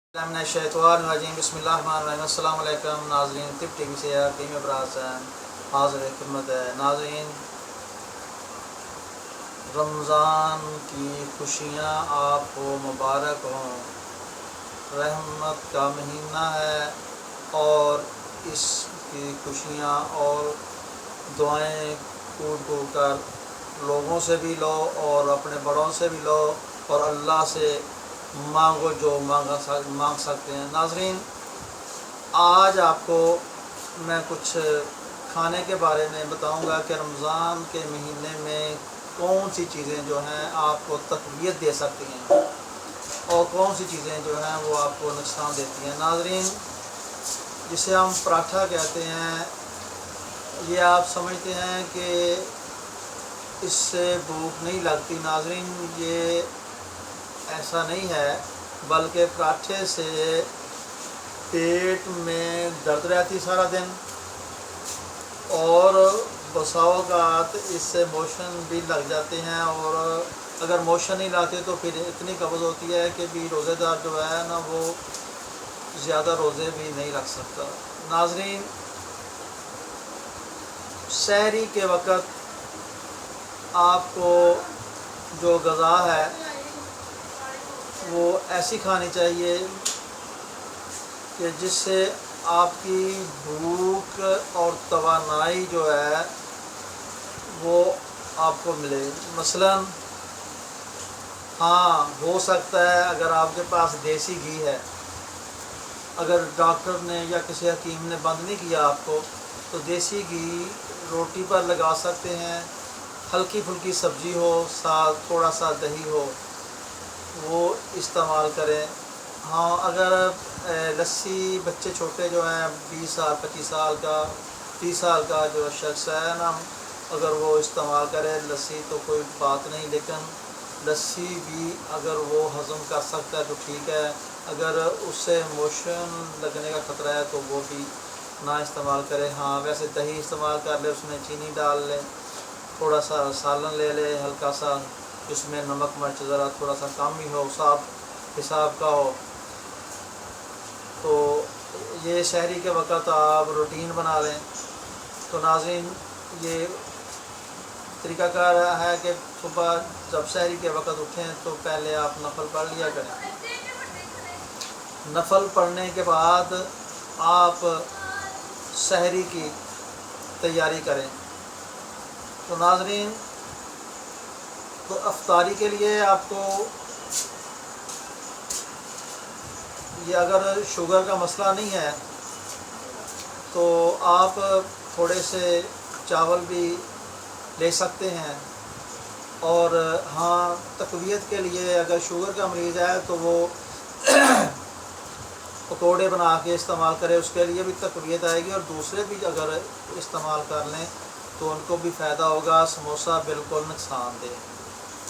बिस्मिल्लाहिर्रहमानिर्रहीम। अस्सलाम वालेकुम नाज़रीन, तिब टी वी से टीम इब्राज हाज़िर खिदमत है। नाज़रीन, रमज़ान की खुशियाँ आपको मुबारक हों। रहमत का महीना है और इसकी खुशियाँ और दुआएं कूट कूट कर लोगों से भी लो और अपने बड़ों से भी लो और अल्लाह से मांगो जो मांग सकते हैं। नाज़रीन, आज आपको मैं कुछ खाने के बारे में बताऊंगा कि रमज़ान के महीने में कौन सी चीज़ें जो हैं आपको तक़वियत दे सकती हैं और कौन सी चीज़ें जो हैं वो आपको नुकसान देती हैं। नाज़रीन, जिसे हम पराठा कहते हैं, ये आप समझते हैं कि इससे भूख नहीं लगती। नाज़रीन, ये ऐसा नहीं है, बल्कि पराठे से पेट में दर्द रहती सारा दिन और बसाओकात इससे मोशन भी लग जाते हैं, और अगर मोशन नहीं लाते तो फिर इतनी कब्ज़ होती है कि भी रोज़ेदार जो है ना वो ज़्यादा रोज़े भी नहीं रख सकता। नाज़रीन, सहरी के वक़्त आपको जो ग़ज़ा है वो ऐसी खानी चाहिए कि जिससे आपकी भूख और तवानाई जो है वो आपको मिले। मसलन हाँ, हो सकता है अगर आपके पास देसी घी है, अगर डॉक्टर ने या किसी हकीम ने बंद नहीं किया आपको, तो देसी घी रोटी पर लगा सकते हैं। हल्की फुल्की सब्ज़ी हो, साथ थोड़ा सा दही हो, वो इस्तेमाल करें। हाँ, अगर लस्सी बच्चे छोटे जो हैं 20 साल 25 साल का 30 साल का जो शख्स है ना, अगर वो इस्तेमाल करे लस्सी तो कोई बात नहीं, लेकिन लस्सी भी अगर वो हज़म कर सकता है तो ठीक है। अगर उससे मोशन लगने का ख़तरा है तो वो भी ना इस्तेमाल करें। हाँ, वैसे दही इस्तेमाल कर ले, उसमें चीनी डाल ले, थोड़ा सा सालन ले ले, हल्का सा, इसमें नमक मिर्च ज़रा थोड़ा सा कम ही हो, साफ हिसाब का हो। तो ये शहरी के वक़्त आप रूटीन बना लें। तो नाज़रीन, ये तरीक़ाकार है कि सुबह जब शहरी के वक़्त उठें तो पहले आप नफल पढ़ लिया करें। नफल पढ़ने के बाद आप शहरी की तैयारी करें। तो नाज़रीन, तो अफ्तारी के लिए आपको ये अगर शुगर का मसला नहीं है तो आप थोड़े से चावल भी ले सकते हैं। और हाँ, तक़वियत के लिए अगर शुगर का मरीज़ है तो वो पकौड़े बना के इस्तेमाल करें, उसके लिए भी तक़वियत आएगी। और दूसरे भी अगर इस्तेमाल कर लें तो उनको भी फ़ायदा होगा। समोसा बिल्कुल नुकसानदेह,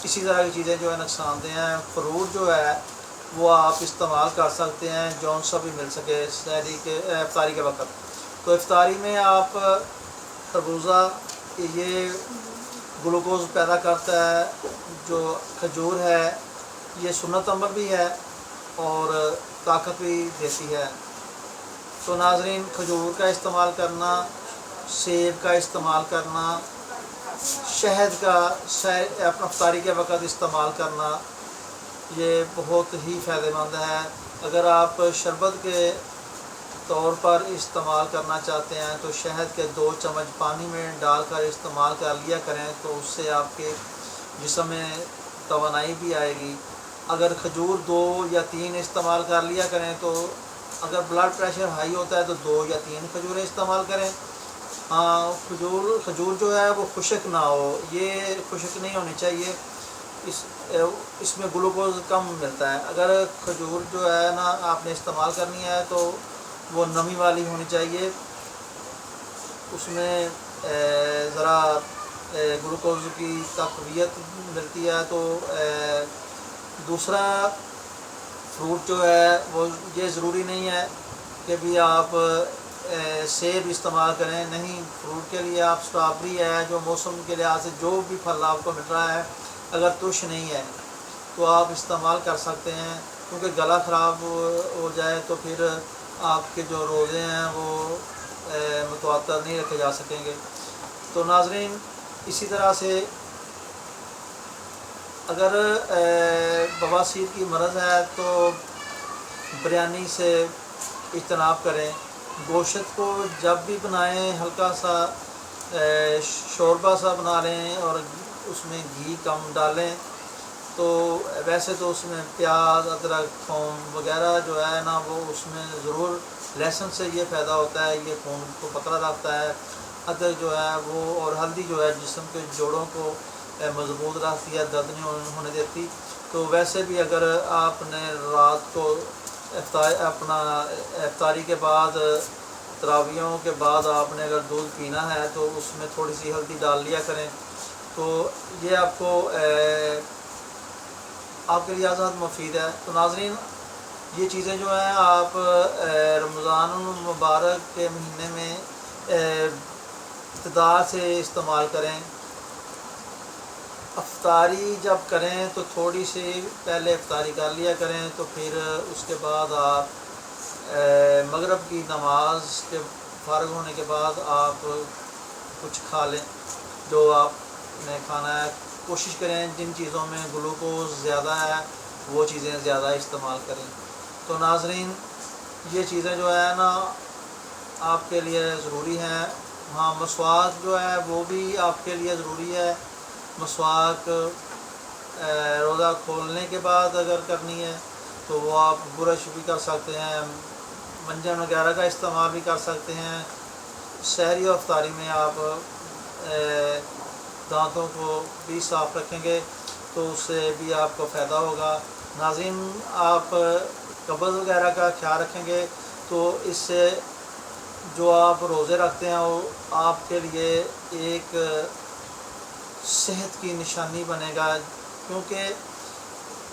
इसी तरह की चीज़ें जो है नुकसानदेह हैं। फ्रूट जो है वो आप इस्तेमाल कर सकते हैं जौन सा भी मिल सके सहरी के इफ्तारी के वक़्त। तो इफ्तारी में आप तरबूज़ा, ये ग्लूकोज़ पैदा करता है। जो खजूर है ये सुन्नत अमल भी है और ताकत भी देती है। तो नाज़रीन, खजूर का इस्तेमाल करना, सेब का इस्तेमाल करना, शहद का अपना इफ्तारी के वक़्त इस्तेमाल करना, ये बहुत ही फ़ायदेमंद है। अगर आप शरबत के तौर पर इस्तेमाल करना चाहते हैं तो शहद के 2 चम्मच पानी में डालकर इस्तेमाल कर लिया करें, तो उससे आपके जिस्म में तवानाई भी आएगी। अगर खजूर 2 या 3 इस्तेमाल कर लिया करें, तो अगर ब्लड प्रेशर हाई होता है तो 2 या 3 खजूरें इस्तेमाल करें। हाँ, खजूर जो है वो खुश्क ना हो, ये खुश्क नहीं होनी चाहिए, इसमें ग्लूकोज कम मिलता है। अगर खजूर जो है ना आपने इस्तेमाल करनी है तो वो नमी वाली होनी चाहिए, उसमें ज़रा ग्लूकोज की तक़वियत मिलती है। तो दूसरा फ्रूट जो है वो ये ज़रूरी नहीं है कि भी आप सेब इस्तेमाल करें, नहीं, फ्रूट के लिए आप स्ट्रॉबेरी है, जो मौसम के लिहाज से जो भी फल आपको मिल रहा है, अगर तुश नहीं है तो आप इस्तेमाल कर सकते हैं। کیونکہ گلا خراب ہو جائے تو پھر آپ کے جو روزے ہیں وہ متواتر نہیں رکھے جا سکیں گے۔ تو ناظرین اسی طرح سے اگر بواسیر کی مرض ہے تو بریانی سے اجتناب کریں۔ گوشت کو جب بھی بنائیں ہلکا سا شوربہ سا بنا لیں اور اس میں گھی کم ڈالیں۔ تو ویسے تو اس میں پیاز، ادرک، تھوم وغیرہ جو ہے نا وہ اس میں ضرور، لہسن سے یہ فائدہ ہوتا ہے، یہ خون کو پکڑا رکھتا ہے۔ ادرک جو ہے وہ اور ہلدی جو ہے جسم کے جوڑوں کو مضبوط رکھتی ہے، درد نہیں ہونے دیتی۔ تو ویسے بھی اگر آپ نے رات کو افطاری کے بعد، تراویحوں کے بعد آپ نے اگر دودھ پینا ہے تو اس میں تھوڑی سی ہلدی ڈال لیا کریں، تو یہ آپ کو آپ کے لیے زیادہ مفید ہے۔ تو ناظرین یہ چیزیں جو ہیں آپ رمضان المبارک کے مہینے میں اقتدار سے استعمال کریں۔ افطاری جب کریں تو تھوڑی سی پہلے افطاری کر لیا کریں، تو پھر اس کے بعد آپ مغرب کی نماز کے فارغ ہونے کے بعد آپ کچھ کھا لیں جو آپ نے کھانا ہے۔ کوشش کریں جن چیزوں میں گلوکوز زیادہ ہے وہ چیزیں زیادہ استعمال کریں۔ تو ناظرین یہ چیزیں جو ہے نا آپ کے لیے ضروری ہیں۔ ہاں مسواک جو ہے وہ بھی آپ کے لیے ضروری ہے۔ مسواک روزہ کھولنے کے بعد اگر کرنی ہے تو وہ آپ برش بھی کر سکتے ہیں، منجن وغیرہ کا استعمال بھی کر سکتے ہیں۔ سحری اور افطاری میں آپ دانتوں کو بھی صاف رکھیں گے تو اس سے بھی آپ کو فائدہ ہوگا۔ ناظرین آپ قبض وغیرہ کا خیال رکھیں گے تو اس سے جو آپ روزے رکھتے ہیں وہ آپ کے لیے ایک صحت کی نشانی بنے گا، کیونکہ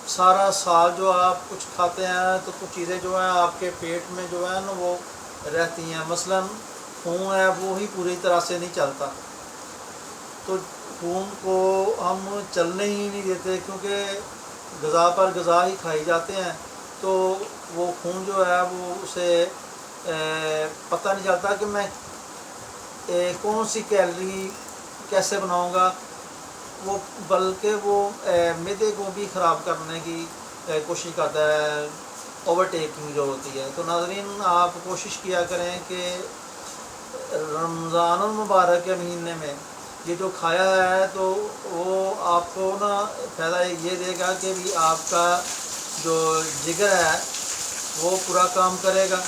سارا سال جو آپ کچھ کھاتے ہیں تو کچھ چیزیں جو ہیں آپ کے پیٹ میں جو ہے نا وہ رہتی ہیں۔ مثلا خون ہے وہی پوری طرح سے نہیں چلتا، تو خون کو ہم چلنے ہی نہیں دیتے کیونکہ غذا پر غذا ہی کھائی جاتے ہیں، تو وہ خون جو ہے وہ اسے پتہ نہیں چلتا کہ میں کون سی کیلری کیسے بناؤں گا، وہ بلکہ وہ معدے کو بھی خراب کرنے کی کوشش کرتا ہے، اوور ٹیکنگ جو ہوتی ہے۔ تو ناظرین آپ کوشش کیا کریں کہ رمضان المبارک کے مہینے میں یہ جو کھایا ہے تو وہ آپ کو نا فائدہ یہ دے گا کہ بھی آپ کا جو جگر ہے وہ پورا کام کرے گا،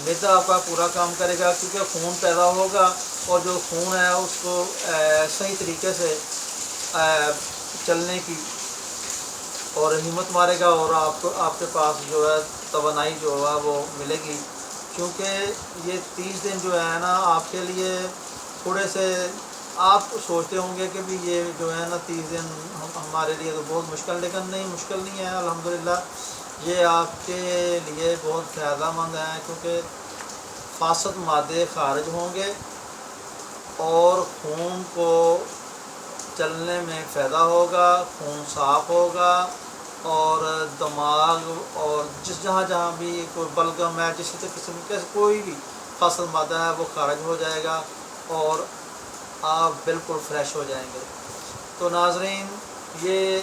معدہ آپ کا پورا کام کرے گا، کیونکہ خون پیدا ہوگا اور جو خون ہے اس کو صحیح طریقے سے چلنے کی اور ہمت مارے گا، اور آپ کے پاس جو ہے توانائی جو ہے وہ ملے گی۔ کیونکہ یہ 30 دن جو ہے نا آپ کے لیے تھوڑے سے، آپ سوچتے ہوں گے کہ بھی یہ جو ہے نا 30 دن ہمارے لیے تو بہت مشکل، لیکن نہیں مشکل نہیں ہے، الحمدللہ یہ آپ کے لیے بہت فائدہ مند ہے، کیونکہ فاسد مادے خارج ہوں گے اور خون کو چلنے میں فائدہ ہوگا، خون صاف ہوگا، اور دماغ اور جہاں بھی کوئی بلغم ہے، جس قسم کے کوئی بھی فاسد مادہ ہے وہ خارج ہو جائے گا اور آپ بالکل فریش ہو جائیں گے۔ تو ناظرین یہ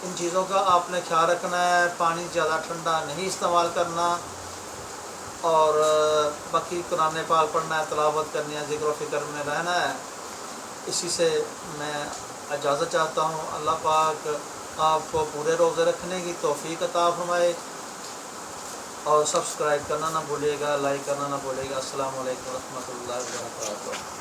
ان چیزوں کا آپ نے خیال رکھنا ہے، پانی زیادہ ٹھنڈا نہیں استعمال کرنا، اور باقی قرآن پاک پڑھنا ہے، تلاوت کرنی ہے، ذکر و فکر میں رہنا ہے۔ اسی سے میں اجازت چاہتا ہوں۔ اللہ پاک آپ کو پورے روزے رکھنے کی توفیق عطا فرمائے، اور سبسکرائب کرنا نہ بھولیے گا، لائک کرنا نہ بھولیے گا۔ السلام علیکم ورحمۃ اللہ وبرکاتہ۔